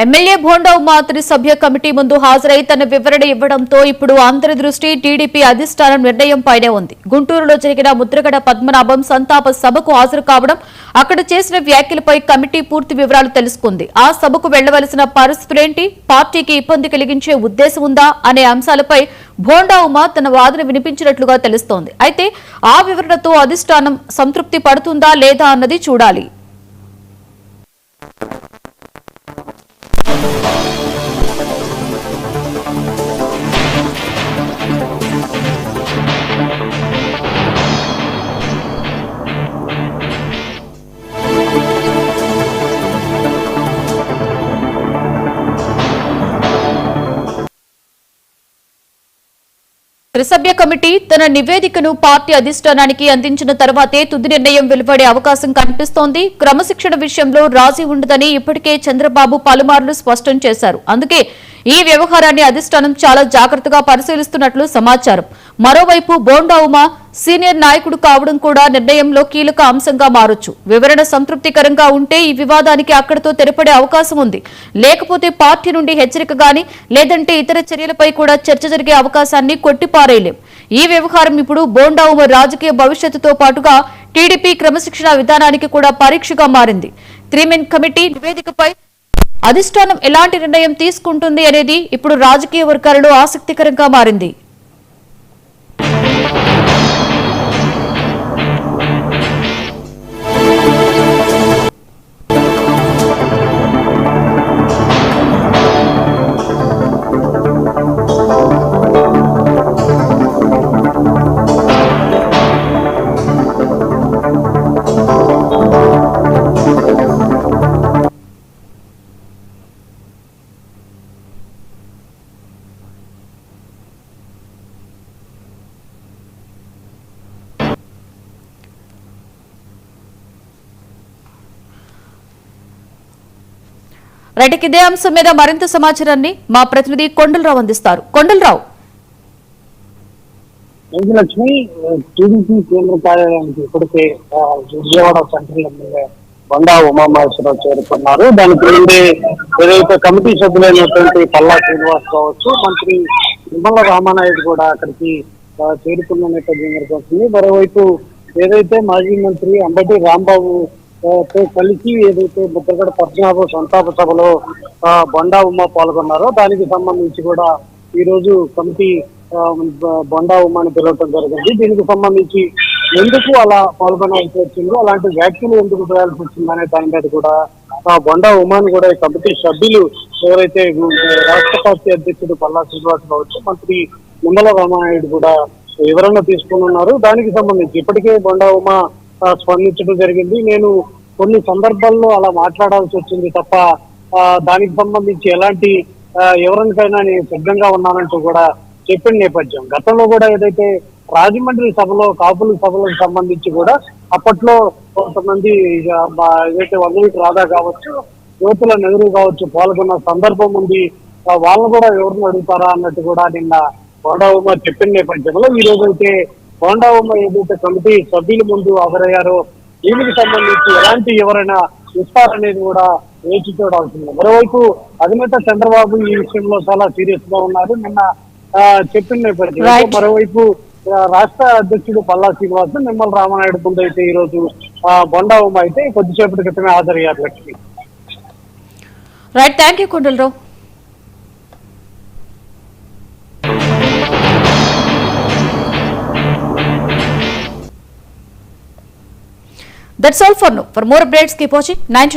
MLA భోండా Uma త్రిసభ్య committee ముందు హాజరై తన వివరణ ఇవ్వడంతో ఇప్పుడు అందరి దృష్టి టీడీపీ అధిష్టానం నిర్ణయంపైనే ఉంది. గుంటూరులో జరిగిన ముద్రగడ పద్మనాభం సంతాప సభకు హాజరు కావడం, అక్కడ చేసిన వ్యాఖ్యలపై కమిటీ పూర్తి వివరాలు తెలుసుకుంది. ఆ సభకు వెళ్లవలసిన పరిస్థితులేంటి, పార్టీకి ఇబ్బంది కలిగించే ఉద్దేశం ఉందా అనే అంశాలపై భోండా ఉమా తన వాదన వినిపించినట్లుగా తెలుస్తోంది. అయితే ఆ వివరణతో అధిష్టానం సంతృప్తి పడుతుందా లేదా అన్నది చూడాలి. త్రిసభ్య కమిటీ తన నివేదికను పార్టీ అధిష్టానానికి అందించిన తర్వాతే తుది నిర్ణయం వెలువడే అవకాశం కనిపిస్తోంది. క్రమశిక్షణ విషయంలో రాజీ ఉండదని ఇప్పటికే చంద్రబాబు పలుమార్లు స్పష్టం చేశారు. అందుకే ఈ వ్యవహారాన్ని అధిష్టానం చాలా జాగ్రత్తగా పరిశీలిస్తున్నట్లు సమాచారం. మరోవైపు భోండా ఉమా సీనియర్ నాయకుడు కావడం కూడా నిర్ణయంలో కీలక అంశంగా మారొచ్చు. వివరణ సంతృప్తికరంగా ఉంటే ఈ వివాదానికి అక్కడితో తెరపడే అవకాశం ఉంది. లేకపోతే పార్టీ నుండి హెచ్చరిక గాని లేదంటే ఇతర చర్యలపై కూడా చర్చ జరిగే అవకాశాన్ని కొట్టిపారేయలేం. ఈ వ్యవహారం ఇప్పుడు భోండా ఉమా రాజకీయ భవిష్యత్తుతో పాటుగా టీడీపీ క్రమశిక్షణ విధానానికి కూడా పరీక్షగా మారింది. 3 మెన్ కమిటీ నివేదికపై అధిష్టానం ఎలాంటి నిర్ణయం తీసుకుంటుంది అనేది ఇప్పుడు రాజకీయ వర్గాలలో ఆసక్తికరంగా మారింది. రైట్, ఇదే అంశం మీద మరింత సమాచారాన్ని మా ప్రతినిధి కొండలరావు అందిస్తారు. కొండలరావు. లక్ష్మి, టీడీపీ కేంద్ర కార్యాలయానికి ఇప్పటికే విజయవాడ సెంట్రల్ ఎమ్మెల్యే భోండా ఉమామహేశ్వరరావు చేరుకున్నారు. దానికి ముందే ఏదైతే కమిటీ సభ్యులైనటువంటి పల్లా శ్రీనివాస్ కావచ్చు, మంత్రి నిమ్మల రామానాయుడు కూడా అక్కడికి చేరుకున్న నేపథ్యం కనిపిస్తుంది. మరోవైపు ఏదైతే మాజీ మంత్రి అంబటి రాంబాబు తో కలిసి ఏదైతే ముద్రగడ పద్మనాభ సంతాప సభలో భోండా ఉమా పాల్గొన్నారో దానికి సంబంధించి కూడా ఈ రోజు కమిటీ భోండా ఉమాని పిలవటం జరిగింది. దీనికి సంబంధించి ఎందుకు అలా పాల్గొనాల్సి వచ్చిందో, అలాంటి వ్యాఖ్యలు ఎందుకు చేయాల్సి వచ్చిందనే దాని మీద కూడా భోండా ఉమాని కూడా ఈ కమిటీ సభ్యులు ఎవరైతే రాష్ట్ర పార్టీ అధ్యక్షుడు పల్లా శ్రీనివాస్ కావచ్చు, మంత్రి నిమ్మల రామానాయుడు కూడా వివరణ తీసుకుని ఉన్నారు. దానికి సంబంధించి ఇప్పటికే భోండా ఉమా స్పందించడం జరిగింది. నేను కొన్ని సందర్భాల్లో అలా మాట్లాడాల్సి వచ్చింది తప్ప దానికి సంబంధించి ఎలాంటి ఎవరికైనా నేను సిద్ధంగా ఉన్నానంటూ కూడా చెప్పిన నేపథ్యం. గతంలో కూడా ఏదైతే రాజమండ్రి సభలో కాపుల సభలకు సంబంధించి కూడా అప్పట్లో కొంతమంది ఏదైతే వందవీటి రాధా కావచ్చు, యువతుల నెహ్రూ కావచ్చు పాల్గొన్న సందర్భం ఉంది. వాళ్ళను కూడా ఎవరిని అడుగుతారా అన్నట్టు కూడా నిన్న భోండా ఉమా చెప్పిన నేపథ్యంలో ఈ రోజు అయితే భోండా ఉమా ఏదైతే కమిటీ సభ్యుల ముందు హాజరయ్యారో దీనికి సంబంధించి ఎలాంటి ఎవరైనా ఇస్తారనేది కూడా వేచి చూడాల్సింది. మరోవైపు అధినేత చంద్రబాబు ఈ విషయంలో చాలా సీరియస్ గా ఉన్నారు. నిన్న చెప్పిన నేపథ్యంలో మరోవైపు రాష్ట్ర అధ్యక్షుడు పల్లా శ్రీనివాస్, నిమ్మల రామానాయుడు ముందు అయితే ఈ రోజు భోండా ఉమా అయితే కొద్దిసేపటి క్రితమే హాజరయ్యారు. Lakshmi. Right, thank you Kondalarao. That's all for now. For more updates, keep watching 9 to 9.